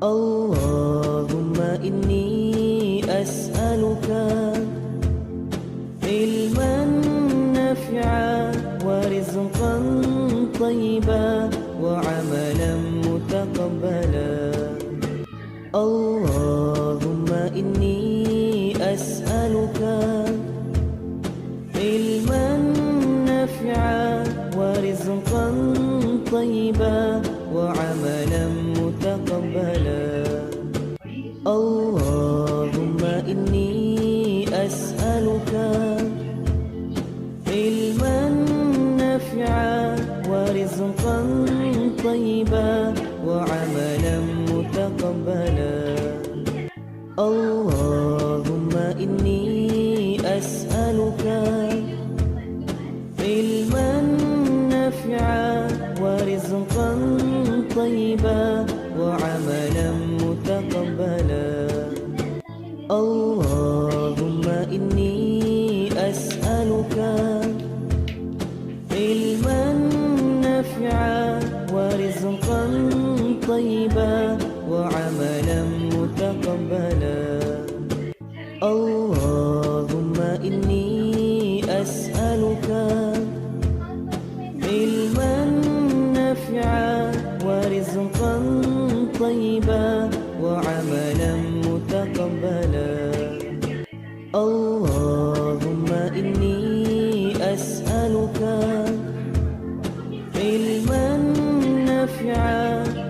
اللهم إني أسألك علما نافعا ورزقا طيبا وعملا متقبلا. اللهم إني أسألك علما نافعا ورزقا طيبا وعملا متقبلا. اللهم إني أسألك علما نافعا ورزقا طيبا وعملا متقبلا. اللهم إني أسألك علما نافعا ورزقا طيبا وعملا متقبلا. اللهم إني أسألك علما نافعا ورزقا طيبا وعملا متقبلا. اللهم إني أسألك علما نافعا ورزقا طيبا وعملا متقبلا. اللهم إني أسألك علما نافعا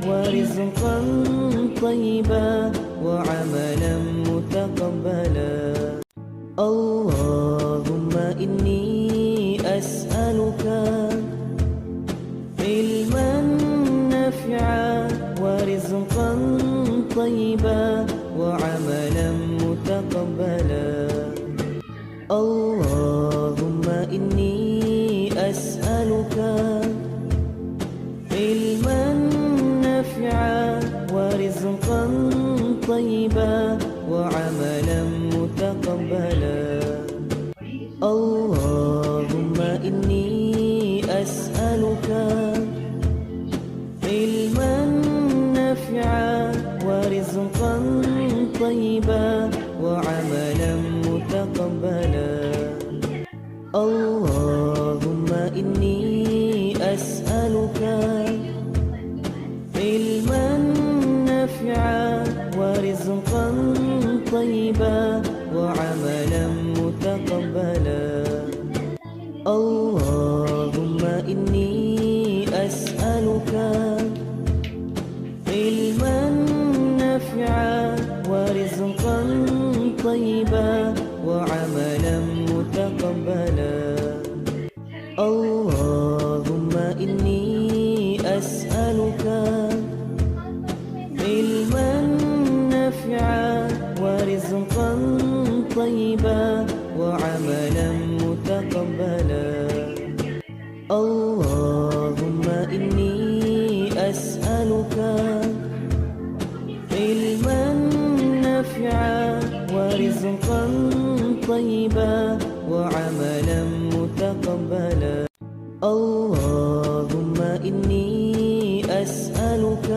ورزقا طيبا وعملا متقبلا. اللهم إني أسألك علما نافعا ورزقا طيبا وعملا متقبلا. اللهم إني أسألك علما نافعا ورزقا طيبا وعملا متقبلا. اللهم إني أسألك علما نافعا ورزقا طيبا وعملا متقبلا. اللهم إني أسألك علما نافعا ورزقا طيبا وعملا متقبلا. اللهم إني أسألك علما نافعا ورزقا طيبا وعملا متقبلا. اللهم إني أسألك علما نافعا ورزقا طيبا وعملا متقبلا. اللهم إني أسألك علما نافعا ورزقا طيبا وعملا متقبلا. اللهم إني أسألك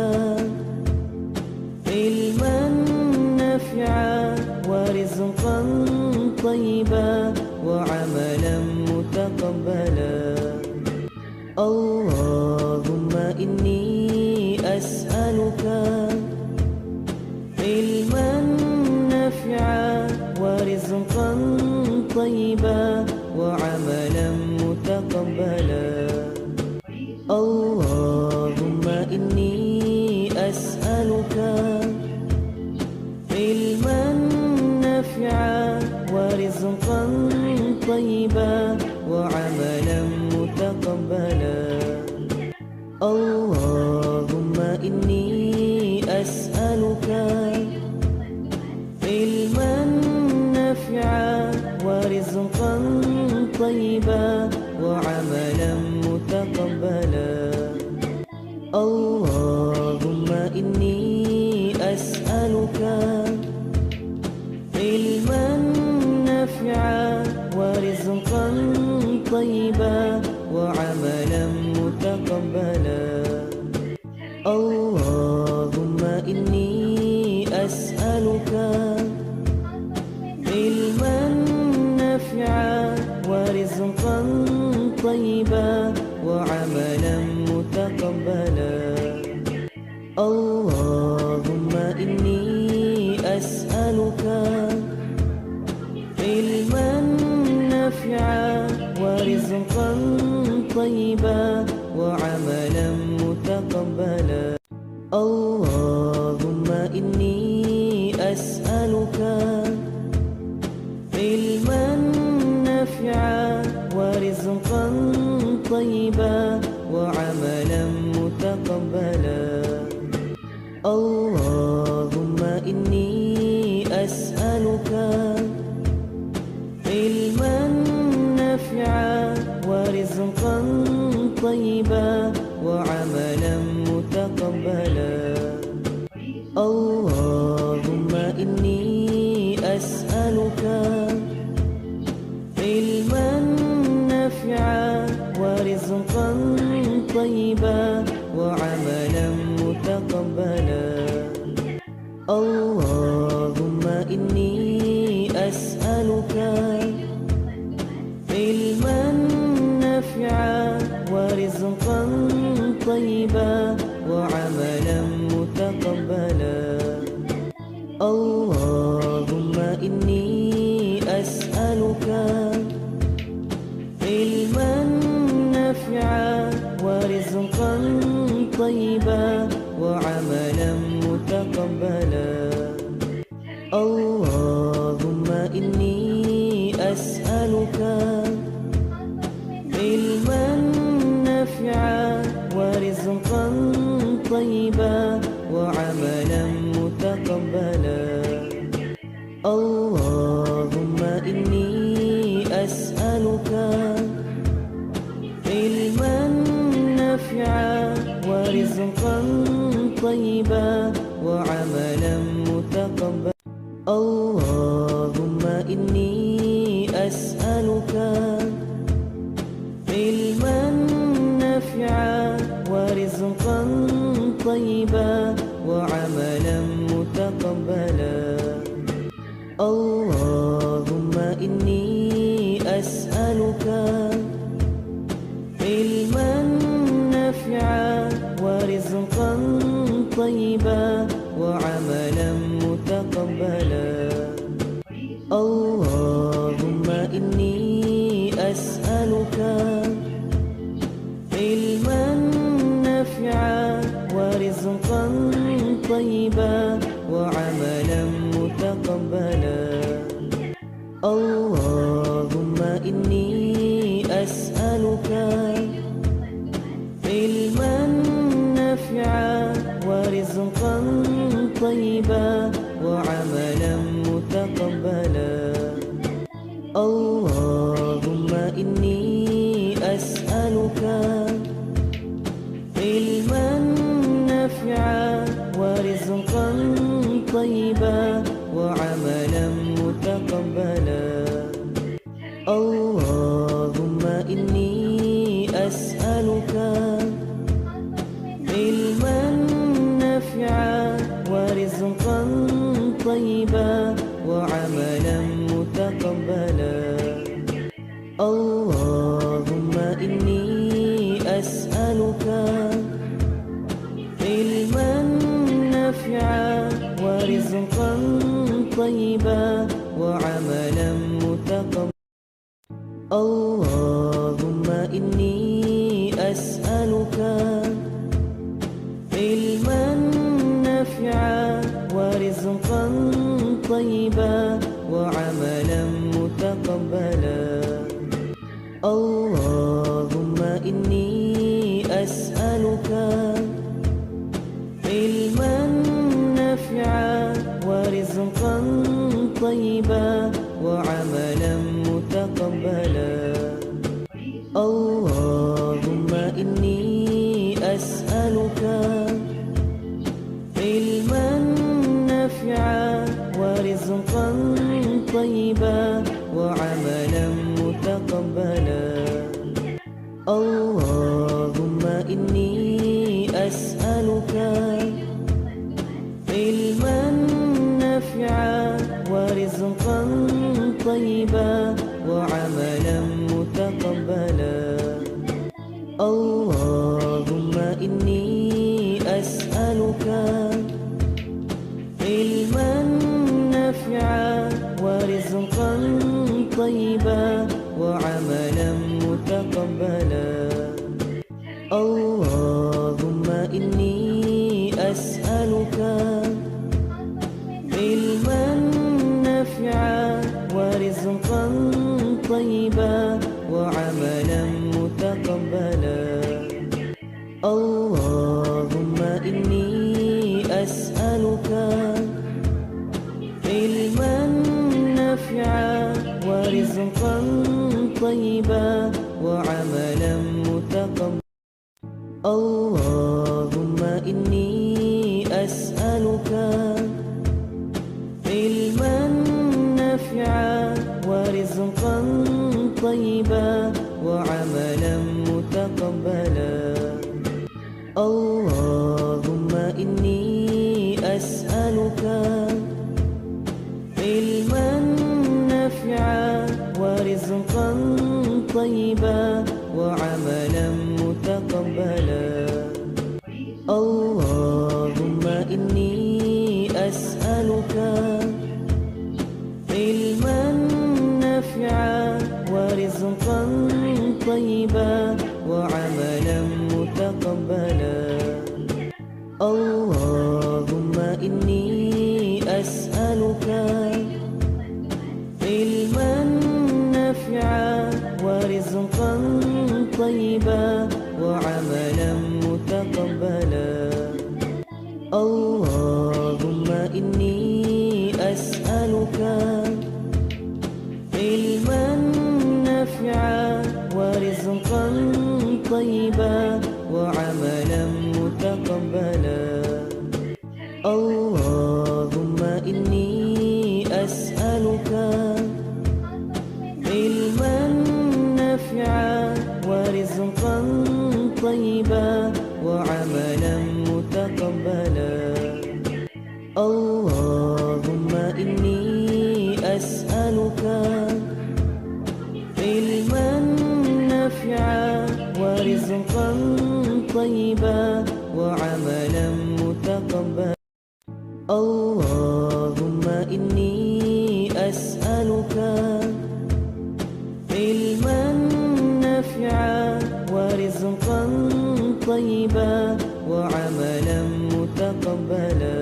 علما نافعا ورزقا طيبا وعملا متقبلا. اللهم إني أسألك علما نافعا ورزقا طيبا وعملا متقبلا. اللهم إني أسألك علما نافعا ورزقا طيبا وعملا متقبلا. اللهم إني أسألك علما نافعا ورزقا طيبا وعملا متقبلا. اللهم إني أسألك علما نافعا ورزقا طيبا وعملا متقبلا. اللهم إني أسألك علما نافعا ورزقا طيبا وعملا متقبلا اللهم إني أسألك علما نافعا ورزقا طيبا وعملا متقبلا اللهم إني أسألك علما نافعا ورزقا طيبا وعملا متقبلا اللهم إني أسألك علما نافعا ورزقا طيبا وعملا متقبلا اللهم إني أسألك علما نافعا ورزقا طيبا وعملا متقبلا اللهم إني أسألك علما نافعا ورزقا طيبا وعملا متقبلا اللهم إني أسألك علما نافعا ورزقا طيبا وعملا متقبلا اللهم إني أسألك علما نافعا ورزقا طيبا وعملا متقبلا اللهم إني أسألك علما نافعا ورزقا طيبا وعملا متقبلا اللهم إني أسألك علما نافعا ورزقا طيبا وعملا متقبلا اللهم إني أسألك علما نافعا ورزقا طيبا وعملا متقبلا اللهم إني أسألك علما نافعا ورزقا طيبا وعملا متقبلا اللهم إني أسألك علما نافعا ورزقا طيبا وعملا متقبلا اللهم إني أسألك علما نافعا ورزقا طيبا وعملا متقبلا اللهم إني أسألك علما نافعا ورزقا طيبا وعملا متقبلا اللهم إني أسألك علما نافعا ورزقا طيبا وعملا متقبلا اللهم إني أسألك علما نافعا ورزقا طيبا وعملا متقبلا اللهم إني أسألك علما نافعا ورزقا طيبا وعملا متقبلا اللهم إني أسألك علما نافعا ورزقا طيبا وعملا متقبلا اللهم إني أسألك علما نافعا طيبا وعملا متقبلا اللهم إني أسألك علما نافعا ورزقا طيبا وعملا متقبلا اللهم إني أسألك علما نافعا ورزقا طيبا وعملا متقبلا اللهم إني أسألك علما نافعا ورزقا طيبا وعملا متقبلا اللهم إني أسألك علما نافعا ورزقا طيبا وعملا متقبلا اللهم إني أسألك علما نافعا ورزقا طيبا وعملا متقبلا اللهم إني أسألك علما نافعا ورزقا طيبا وعملا متقبلا اللهم إني أسألك علما نافعا ورزقا طيبا وعملا متقبلا اللهم إني أسألك علما نافعا ورزقا طيبا وعملا متقبلا اللهم إني أسألك علما نافعا ورزقا طيبا وعملا متقبلا اللهم إني أسألك علما نافعا ورزقا طيبا وعملا متقبلا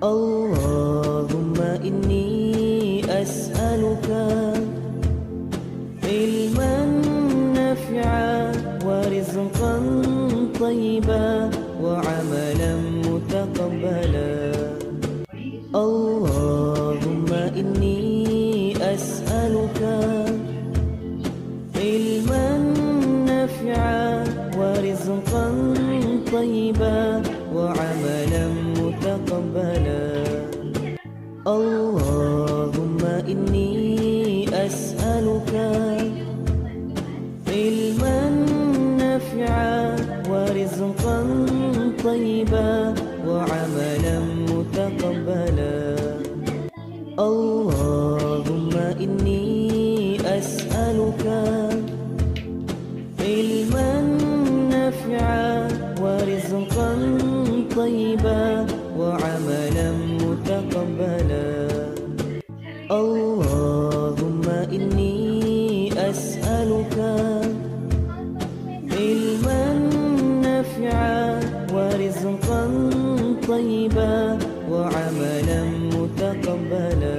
اللهم إني أسألك علما نافعا ورزقا طيبا وعملا متقبلا اللهم إني أسألك علما نافعا ورزقا طيبا وعملا متقبلا اللهم إني أسألك علما نافعا ورزقا طيبا وعملا متقبلا اللهم إني أسألك علما نافعا ورزقا طيبا وعملا متقبلا اللهم إني أسألك علما نافعا ورزقا طيبا وعملا متقبلا